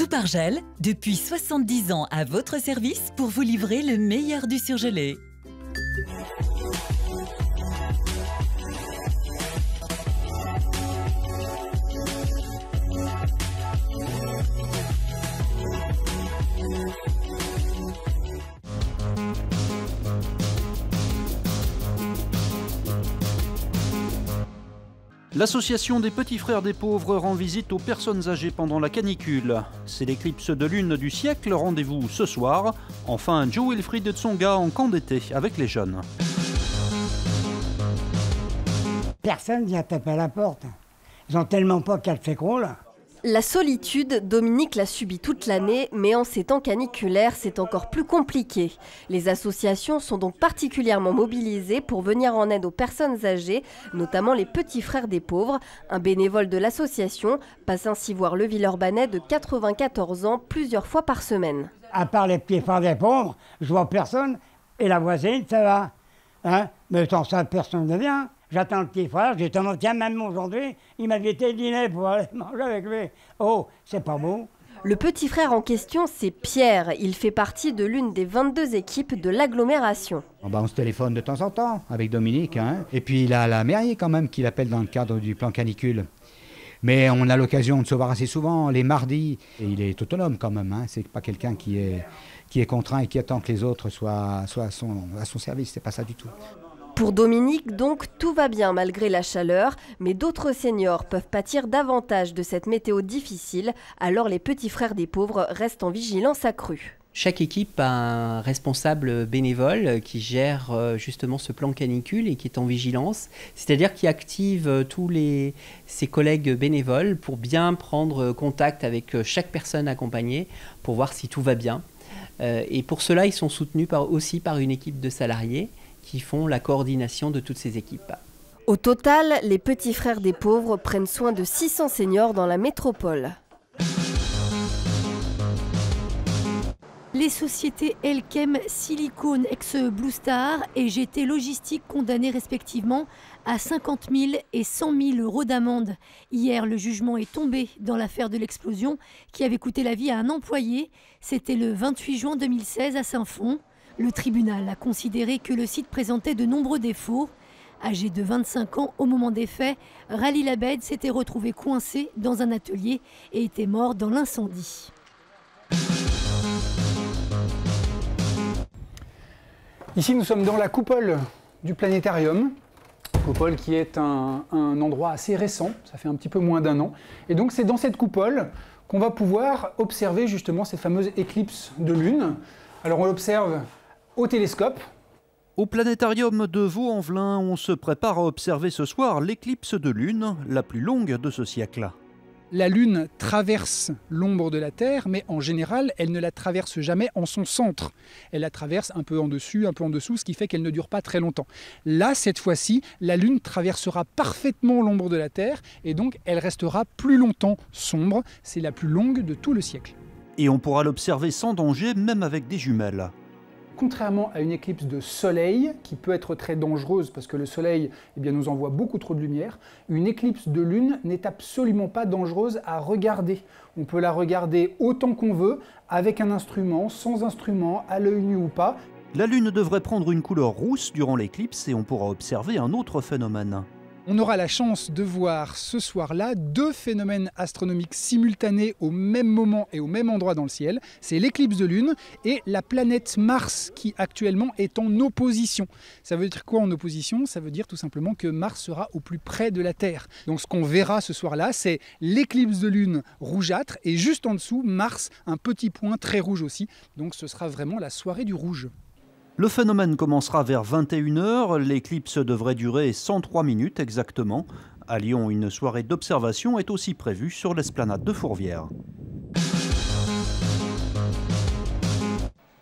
Coupe-Argel, depuis 70 ans à votre service pour vous livrer le meilleur du surgelé. L'association des petits frères des pauvres rend visite aux personnes âgées pendant la canicule. C'est l'éclipse de lune du siècle, rendez-vous ce soir. Enfin, Joe Wilfried Tsonga en camp d'été avec les jeunes. Personne vient taper à la porte. Ils ont tellement pas qu'elle s'écroule. La solitude, Dominique l'a subie toute l'année, mais en ces temps caniculaires, c'est encore plus compliqué. Les associations sont donc particulièrement mobilisées pour venir en aide aux personnes âgées, notamment les petits frères des pauvres. Un bénévole de l'association passe ainsi voir le Villeurbanais de 94 ans plusieurs fois par semaine. À part les petits frères des pauvres, je vois personne. Et la voisine, ça va. Hein? Mais sans ça, personne ne vient. J'attends le petit frère, j'ai tendance, tiens, même aujourd'hui, il m'a invité dîner pour aller manger avec lui. Oh, c'est pas beau. Le petit frère en question, c'est Pierre. Il fait partie de l'une des 22 équipes de l'agglomération. On se téléphone de temps en temps avec Dominique. Hein. Et puis il a la mairie quand même qui l'appelle dans le cadre du plan canicule. Mais on a l'occasion de se voir assez souvent, les mardis. Et il est autonome quand même. Hein. C'est pas quelqu'un qui est contraint et qui attend que les autres soient à son service. C'est pas ça du tout. Pour Dominique, donc, tout va bien malgré la chaleur, mais d'autres seniors peuvent pâtir davantage de cette météo difficile, alors les petits frères des pauvres restent en vigilance accrue. Chaque équipe a un responsable bénévole qui gère justement ce plan canicule et qui est en vigilance, c'est-à-dire qui active tous ses collègues bénévoles pour bien prendre contact avec chaque personne accompagnée pour voir si tout va bien. Et pour cela, ils sont soutenus aussi par une équipe de salariés qui font la coordination de toutes ces équipes. Au total, les petits frères des pauvres prennent soin de 600 seniors dans la métropole. Les sociétés Elkem, Silicone, ex-Blue Star et GT Logistique condamnées respectivement à 50 000 et 100 000 euros d'amende. Hier, le jugement est tombé dans l'affaire de l'explosion qui avait coûté la vie à un employé. C'était le 28 juin 2016 à Saint-Fond. Le tribunal a considéré que le site présentait de nombreux défauts. Âgé de 25 ans au moment des faits, Rally Labed s'était retrouvé coincé dans un atelier et était mort dans l'incendie. Ici, nous sommes dans la coupole du planétarium. Coupole qui est un endroit assez récent, ça fait un petit peu moins d'un an. Et donc c'est dans cette coupole qu'on va pouvoir observer justement cette fameuse éclipse de lune. Alors on l'observe au télescope. Au planétarium de Vaux-en-Velin, on se prépare à observer ce soir l'éclipse de lune, la plus longue de ce siècle. La lune traverse l'ombre de la Terre, mais en général, elle ne la traverse jamais en son centre. Elle la traverse un peu en dessus, un peu en dessous, ce qui fait qu'elle ne dure pas très longtemps. Là, cette fois-ci, la lune traversera parfaitement l'ombre de la Terre, et donc elle restera plus longtemps sombre. C'est la plus longue de tout le siècle. Et on pourra l'observer sans danger, même avec des jumelles. Contrairement à une éclipse de soleil, qui peut être très dangereuse parce que le soleil nous envoie beaucoup trop de lumière, une éclipse de lune n'est absolument pas dangereuse à regarder. On peut la regarder autant qu'on veut, avec un instrument, sans instrument, à l'œil nu ou pas. La lune devrait prendre une couleur rousse durant l'éclipse et on pourra observer un autre phénomène. On aura la chance de voir ce soir-là 2 phénomènes astronomiques simultanés au même moment et au même endroit dans le ciel. C'est l'éclipse de lune et la planète Mars qui actuellement est en opposition. Ça veut dire quoi en opposition? Ça veut dire tout simplement que Mars sera au plus près de la Terre. Donc ce qu'on verra ce soir-là, c'est l'éclipse de lune rougeâtre et juste en dessous, Mars, un petit point très rouge aussi. Donc ce sera vraiment la soirée du rouge. Le phénomène commencera vers 21 h, l'éclipse devrait durer 103 minutes exactement. À Lyon, une soirée d'observation est aussi prévue sur l'esplanade de Fourvière.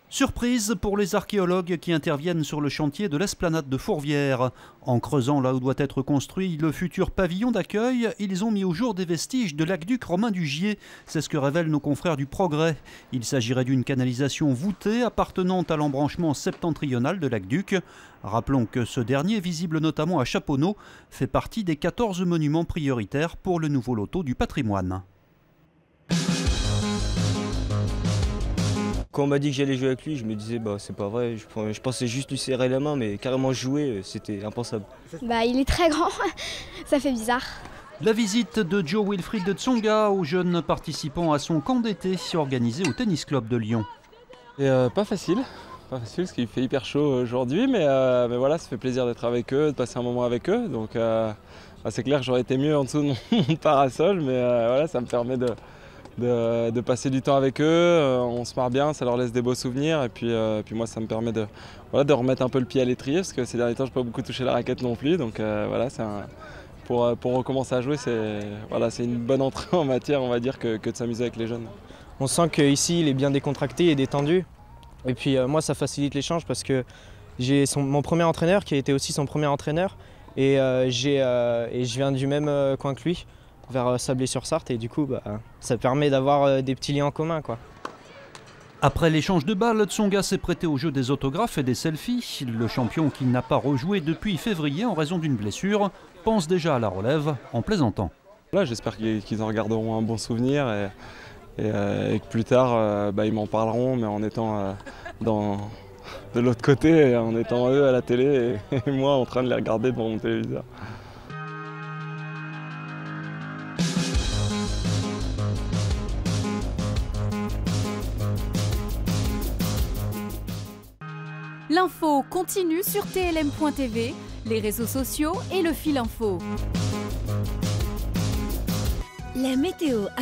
Surprise pour les archéologues qui interviennent sur le chantier de l'esplanade de Fourvière. En creusant là où doit être construit le futur pavillon d'accueil, ils ont mis au jour des vestiges de l'aqueduc Romain du Gier. C'est ce que révèlent nos confrères du Progrès. Il s'agirait d'une canalisation voûtée appartenant à l'embranchement septentrional de l'aqueduc. Rappelons que ce dernier, visible notamment à Chaponneau, fait partie des 14 monuments prioritaires pour le nouveau loto du patrimoine. Quand on m'a dit que j'allais jouer avec lui, je me disais bah c'est pas vrai, je pensais juste lui serrer la main, mais carrément jouer, c'était impensable. Bah il est très grand, ça fait bizarre. La visite de Joe Wilfried Tsonga aux jeunes participants à son camp d'été organisé au Tennis Club de Lyon. Et pas facile parce qu'il fait hyper chaud aujourd'hui, mais voilà, ça fait plaisir d'être avec eux, de passer un moment avec eux. Donc c'est clair que j'aurais été mieux en dessous de mon parasol, mais voilà, ça me permet de passer du temps avec eux. On se marre bien, ça leur laisse des beaux souvenirs, et puis moi ça me permet de remettre un peu le pied à l'étrier, parce que ces derniers temps je n'ai pas beaucoup touché la raquette non plus. Donc voilà, pour recommencer à jouer, c'est une bonne entrée en matière, on va dire, que de s'amuser avec les jeunes. On sent qu'ici il est bien décontracté et détendu. Et puis moi ça facilite l'échange parce que j'ai mon premier entraîneur qui a été aussi son premier entraîneur et je viens du même coin que lui, vers Sablé-sur-Sarthe, et du coup ça permet d'avoir des petits liens en commun, quoi. Après l'échange de balles, Tsonga s'est prêté au jeu des autographes et des selfies. Le champion, qui n'a pas rejoué depuis février en raison d'une blessure, pense déjà à la relève en plaisantant. Là, j'espère qu'ils en regarderont un bon souvenir et que plus tard ils m'en parleront, mais en étant de l'autre côté, en étant eux à la télé et moi en train de les regarder devant mon téléviseur. L'info continue sur TLM.tv, les réseaux sociaux et le fil info. La météo